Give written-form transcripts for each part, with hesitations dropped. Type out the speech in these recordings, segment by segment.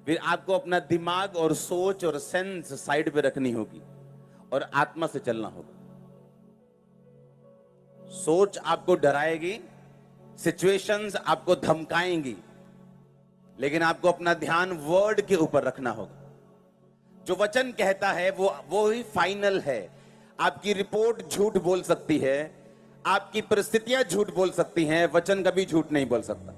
फिर आपको अपना दिमाग और सोच और सेंस साइड पे रखनी होगी और आत्मा से चलना होगा। सोच आपको डराएगी, सिचुएशंस आपको धमकाएंगी, लेकिन आपको अपना ध्यान वर्ड के ऊपर रखना होगा। जो वचन कहता है वो ही फाइनल है। आपकी रिपोर्ट झूठ बोल सकती है, आपकी परिस्थितियां झूठ बोल सकती हैं, वचन कभी झूठ नहीं बोल सकता।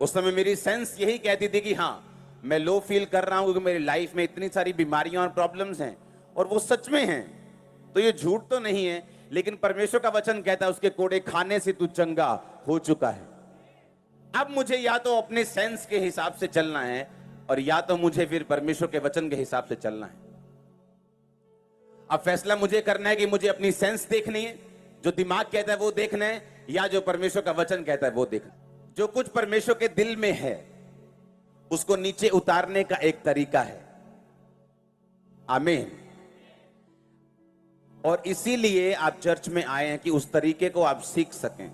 उस समय मेरी सेंस यही कहती थी कि हाँ, मैं लो फील कर रहा हूं क्योंकि मेरी लाइफ में इतनी सारी बीमारियां और प्रॉब्लम्स हैं, और वो सच में हैं, तो ये झूठ तो नहीं है। लेकिन परमेश्वर का वचन कहता है उसके कोड़े खाने से तू चंगा हो चुका है। अब मुझे या तो अपने सेंस के हिसाब से चलना है और या तो मुझे फिर परमेश्वर के वचन के हिसाब से चलना है। अब फैसला मुझे करना है कि मुझे अपनी सेंस देखनी है, जो दिमाग कहता है वो देखना है, या जो परमेश्वर का वचन कहता है वो देखना है। जो कुछ परमेश्वर के दिल में है उसको नीचे उतारने का एक तरीका है। आमीन। और इसीलिए आप चर्च में आए हैं कि उस तरीके को आप सीख सकें।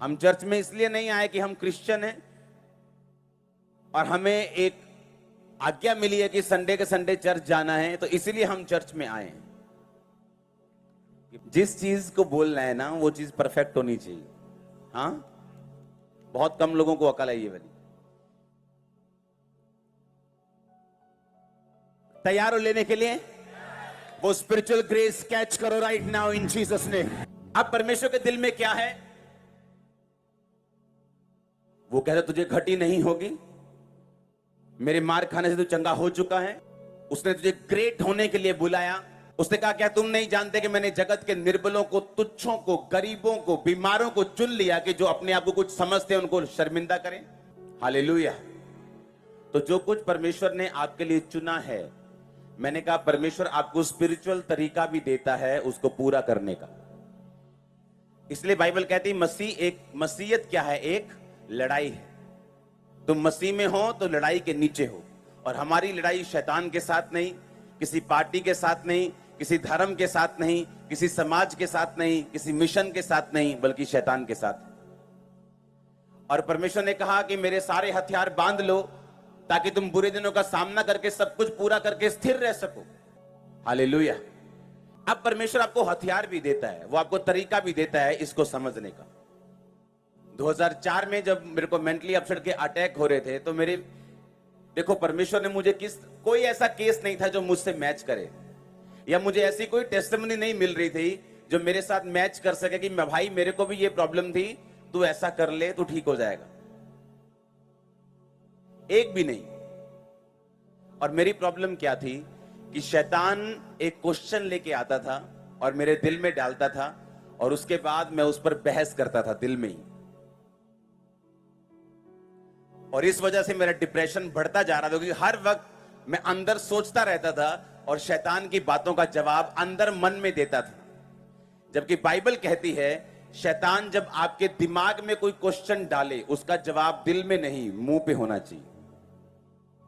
हम चर्च में इसलिए नहीं आए कि हम क्रिश्चियन हैं और हमें एक आज्ञा मिली है कि संडे के संडे चर्च जाना है, तो इसीलिए हम चर्च में आए हैं। जिस चीज को बोलना है ना, वो चीज परफेक्ट होनी चाहिए। हाँ, बहुत कम लोगों को अकल है ये वाली। तैयार हो लेने के लिए? वो स्पिरिचुअल ग्रेस कैच करो right now in Jesus name. अब परमेश्वर के दिल में क्या है? वो कहता तुझे घटी नहीं होगी, मेरे मार खाने से तू चंगा हो चुका है। उसने तुझे ग्रेट होने के लिए बुलाया। उसने कहा क्या तुम नहीं जानते कि मैंने जगत के निर्बलों को, तुच्छों को, गरीबों को, बीमारों को चुन लिया कि जो अपने आप को कुछ समझते हैं उनको शर्मिंदा करें। हालेलुया। तो जो कुछ परमेश्वर ने आपके लिए चुना है, मैंने कहा परमेश्वर आपको स्पिरिचुअल तरीका भी देता है उसको पूरा करने का। इसलिए बाइबल कहती है मसीहत क्या है? एक लड़ाई है। तुम मसीह में हो तो लड़ाई के नीचे हो, और हमारी लड़ाई शैतान के साथ नहीं, किसी पार्टी के साथ नहीं, किसी धर्म के साथ नहीं, किसी समाज के साथ नहीं, किसी मिशन के साथ नहीं, बल्कि शैतान के साथ। और परमेश्वर ने कहा कि मेरे सारे हथियार बांध लो ताकि तुम बुरे दिनों का सामना करके सब कुछ पूरा करके स्थिर रह सको। हालेलुया। अब परमेश्वर आपको हथियार भी देता है, वो आपको तरीका भी देता है इसको समझने का। 2004 में जब मेरे को मेंटली अपसेट के अटैक हो रहे थे, तो देखो परमेश्वर ने मुझे कोई ऐसा केस नहीं था जो मुझसे मैच करे, या मुझे ऐसी कोई टेस्टिमनी नहीं मिल रही थी जो मेरे साथ मैच कर सके कि मैं भाई मेरे को भी ये प्रॉब्लम थी, तू ऐसा कर ले तू ठीक हो जाएगा। एक भी नहीं। और मेरी प्रॉब्लम क्या थी कि शैतान एक क्वेश्चन लेके आता था और मेरे दिल में डालता था, और उसके बाद मैं उस पर बहस करता था दिल में ही। और इस वजह से मेरा डिप्रेशन बढ़ता जा रहा था, क्योंकि हर वक्त मैं अंदर सोचता रहता था और शैतान की बातों का जवाब अंदर मन में देता था। जबकि बाइबल कहती है शैतान जब आपके दिमाग में कोई क्वेश्चन डाले, उसका जवाब दिल में नहीं मुंह पे होना चाहिए।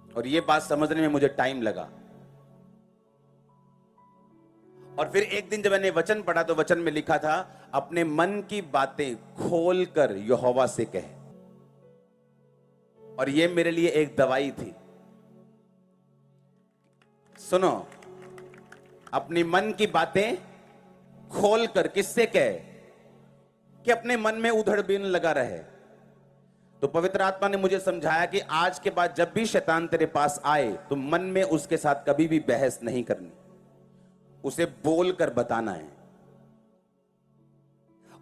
और यह बात समझने में मुझे टाइम लगा। और फिर एक दिन जब मैंने वचन पढ़ा तो वचन में लिखा था, अपने मन की बातें खोलकर यहोवा से कहे। और ये मेरे लिए एक दवाई थी। सुनो, अपनी मन की बातें खोलकर किससे कहे? कि अपने मन में उधड़ बिन लगा रहे। तो पवित्र आत्मा ने मुझे समझाया कि आज के बाद जब भी शैतान तेरे पास आए तो मन में उसके साथ कभी भी बहस नहीं करनी, उसे बोलकर बताना है।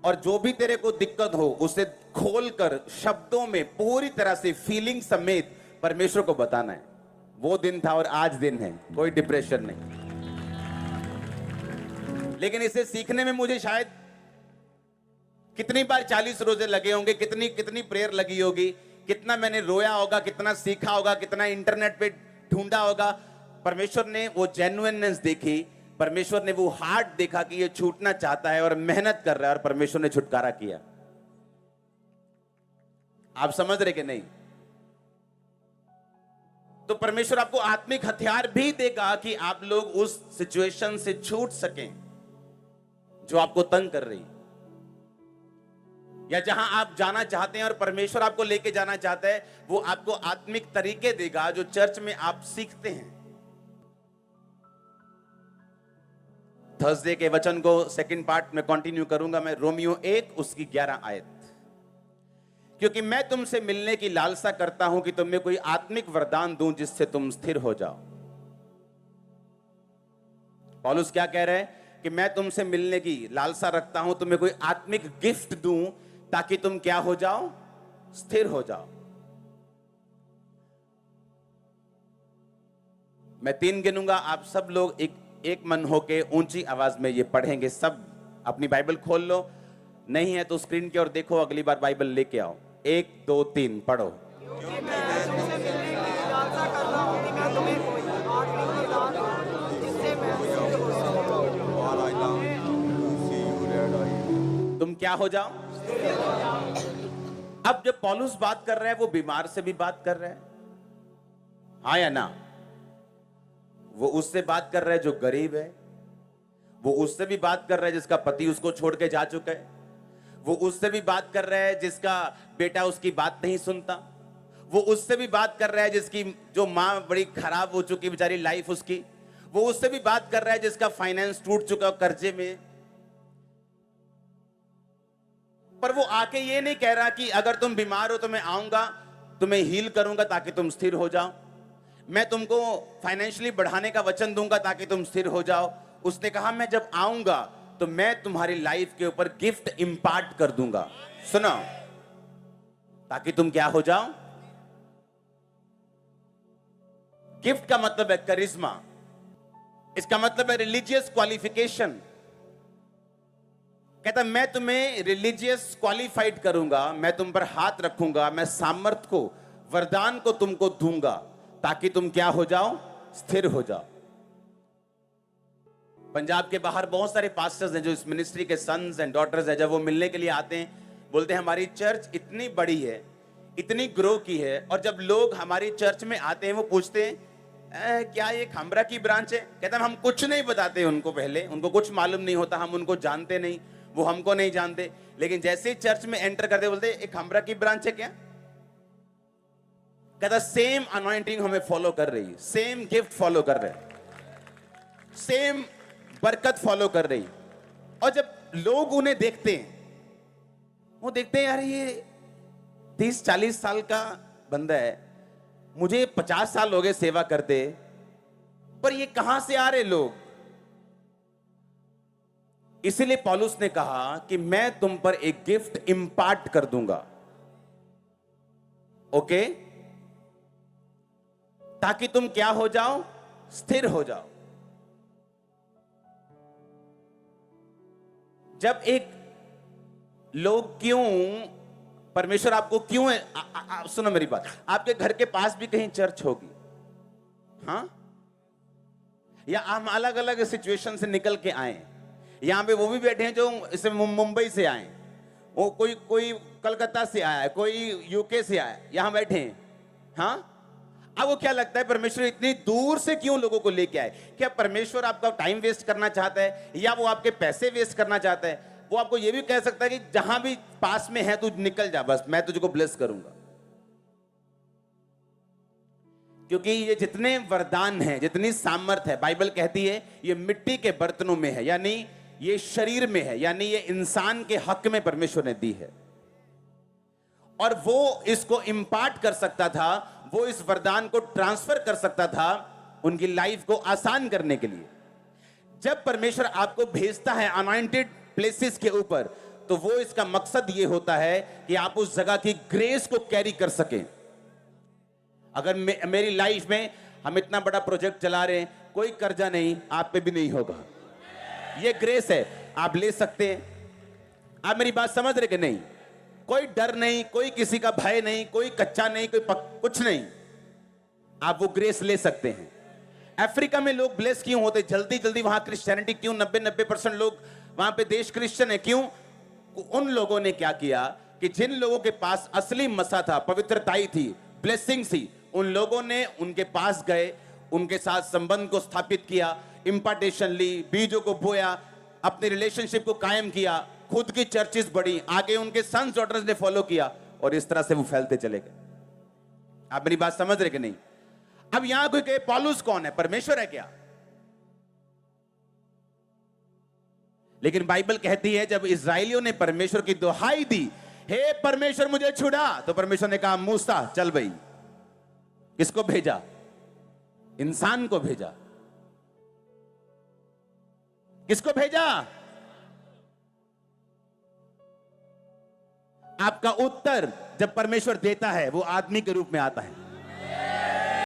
और जो भी तेरे को दिक्कत हो उसे खोलकर शब्दों में पूरी तरह से फीलिंग समेत परमेश्वर को बताना है। वो दिन था और आज दिन है, कोई डिप्रेशन नहीं। लेकिन इसे सीखने में मुझे शायद कितनी बार 40 रोजे लगे होंगे, कितनी प्रेयर लगी होगी, कितना मैंने रोया होगा, कितना सीखा होगा, कितना इंटरनेट पे ढूंढा होगा। परमेश्वर ने वो जेन्युइननेस देखी, परमेश्वर ने वो हार्ट देखा कि ये छूटना चाहता है और मेहनत कर रहा है, और परमेश्वर ने छुटकारा किया। आप समझ रहे कि नहीं? तो परमेश्वर आपको आत्मिक हथियार भी देगा कि आप लोग उस सिचुएशन से छूट सकें जो आपको तंग कर रही। या जहां आप जाना चाहते हैं और परमेश्वर आपको लेके जाना चाहता है, वो आपको आत्मिक तरीके देगा जो चर्च में आप सीखते हैं। थर्सडे के वचन को सेकंड पार्ट में कंटिन्यू करूंगा मैं, रोमियो 1 उसकी 11 आयत। क्योंकि मैं तुमसे मिलने की लालसा करता हूं कि तुम्हें कोई आत्मिक वरदान दूं जिससे तुम स्थिर हो जाओ। पौलुस क्या कह रहे हैं कि मैं तुमसे मिलने की लालसा रखता हूं, तुम्हें कोई आत्मिक गिफ्ट दूं ताकि तुम क्या हो जाओ, स्थिर हो जाओ। मैं 3 गिनूंगा, आप सब लोग एक मन होके ऊंची आवाज में ये पढ़ेंगे। सब अपनी बाइबल खोल लो, नहीं है तो स्क्रीन की ओर देखो, अगली बार बाइबल लेके आओ। 1 2 3 पढ़ो। तुम क्या हो जाओ। अब जब पौलुस बात कर रहा है, वो बीमार से भी बात कर रहा है, हाँ या ना? वो उससे बात कर रहा है जो गरीब है, वो उससे भी बात कर रहा है जिसका पति उसको छोड़ के जा चुका है, वो उससे भी बात कर रहा है जिसका बेटा उसकी बात नहीं सुनता, वो उससे भी बात कर रहा है जिसकी जो मां बड़ी खराब हो चुकी बेचारी लाइफ उसकी, वो उससे भी बात कर रहा है जिसका फाइनेंस टूट चुका कर्जे में। पर वो आके ये नहीं कह रहा कि अगर तुम बीमार हो तो मैं आऊंगा, तुम्हें हील करूंगा ताकि तुम स्थिर हो जाओ, मैं तुमको फाइनेंशियली बढ़ाने का वचन दूंगा ताकि तुम स्थिर हो जाओ। उसने कहा मैं जब आऊंगा तो मैं तुम्हारी लाइफ के ऊपर गिफ्ट इंपार्ट कर दूंगा, सुनो, ताकि तुम क्या हो जाओ। गिफ्ट का मतलब है करिश्मा, इसका मतलब है रिलीजियस क्वालिफिकेशन। कहता मैं तुम्हें रिलीजियस क्वालिफाइड करूंगा, मैं तुम पर हाथ रखूंगा, मैं सामर्थ को, वरदान को तुमको दूंगा ताकि तुम क्या हो जाओ, स्थिर हो जाओ। पंजाब के बाहर बहुत सारे पास्टर्स हैं जो इस मिनिस्ट्री के सन्स एंड डॉटर्स हैं। जब वो मिलने के लिए आते हैं, बोलते हैं हमारी चर्च इतनी बड़ी है, इतनी ग्रो की है, और जब लोग हमारी चर्च में आते हैं वो पूछते हैं क्या ये खामरा की ब्रांच है? कहता हम कुछ नहीं बताते उनको, पहले उनको कुछ मालूम नहीं होता, हम उनको जानते नहीं, वो हमको नहीं जानते, लेकिन जैसे ही चर्च में एंटर करते बोलते एक खामरा की ब्रांच है क्या? कहता सेम अनॉइंटिंग हमें फॉलो कर रही है, सेम गिफ्ट फॉलो कर रहे, सेम बरकत फॉलो कर रही। और जब लोग उन्हें देखते हैं, वो देखते हैं यार ये 30-40 साल का बंदा है, मुझे 50 साल हो गए सेवा करते, पर ये कहां से आ रहे लोग? इसीलिए पौलुस ने कहा कि मैं तुम पर एक गिफ्ट इंपार्ट कर दूंगा, ओके, ताकि तुम क्या हो जाओ, स्थिर हो जाओ। जब एक लोग क्यों, परमेश्वर आपको क्यों सुनो मेरी बात, आपके घर के पास भी कहीं चर्च होगी, हाँ, या हम अलग अलग सिचुएशन से निकल के आए, यहां पे वो भी बैठे हैं जो इसे मुंबई से आए, वो कोई कलकत्ता से आया है, कोई यूके से आया, यहां बैठे हैं, हाँ। अब वो क्या लगता है परमेश्वर इतनी दूर से क्यों लोगों को लेके आए? क्या परमेश्वर आपका टाइम वेस्ट करना चाहता है, या वो आपके पैसे वेस्ट करना चाहता है? वो आपको ये भी कह सकता है कि जहां भी पास में है तू निकल जा, बस मैं तुझको ब्लेस करूंगा। क्योंकि ये जितने वरदान हैं, जितनी सामर्थ है, बाइबल कहती है ये मिट्टी के बर्तनों में है, यानी ये शरीर में है, यानी ये इंसान के हक में परमेश्वर ने दी है, और वो इसको इंपार्ट कर सकता था, वो इस वरदान को ट्रांसफर कर सकता था उनकी लाइफ को आसान करने के लिए। जब परमेश्वर आपको भेजता है अनॉइंटेड प्लेसेस के ऊपर, तो वो इसका मकसद ये होता है कि आप उस जगह की ग्रेस को कैरी कर सकें। अगर मेरी लाइफ में हम इतना बड़ा प्रोजेक्ट चला रहे हैं, कोई कर्जा नहीं, आप पे भी नहीं होगा, ये ग्रेस है, आप ले सकते हैं। आप मेरी बात समझ रहे कि नहीं? कोई डर नहीं, कोई किसी का भय नहीं, कोई कच्चा नहीं, कुछ नहीं, आप वो ग्रेस ले सकते हैं। अफ्रीका में लोग ब्लेस क्यों होते जल्दी जल्दी? वहां क्रिश्चियनिटी क्यों 90% लोग वहां पे देश क्रिश्चियन है, क्यों? उन लोगों ने क्या किया कि जिन लोगों के पास असली मसा था, पवित्रताई थी, ब्लेसिंग थी, उन लोगों ने उनके पास गए, उनके साथ संबंध को स्थापित किया, इंपार्टेशन ली, बीजों को बोया, अपने रिलेशनशिप को कायम किया, खुद की चर्चेस बढ़ी, आगे उनके सन्स डॉटर्स ने फॉलो किया और इस तरह से वो फैलते चले गए। आप मेरी बात समझ रहे कि नहीं? अब यहां कोई कहे पौलुस कौन है, परमेश्वर है क्या? लेकिन बाइबल कहती है जब इस्राएलियों ने परमेश्वर की दुहाई दी, हे परमेश्वर मुझे छुड़ा, तो परमेश्वर ने कहा मूसा चल भाई। किसको भेजा? इंसान को भेजा। किसको भेजा? आपका उत्तर जब परमेश्वर देता है वो आदमी के रूप में आता है।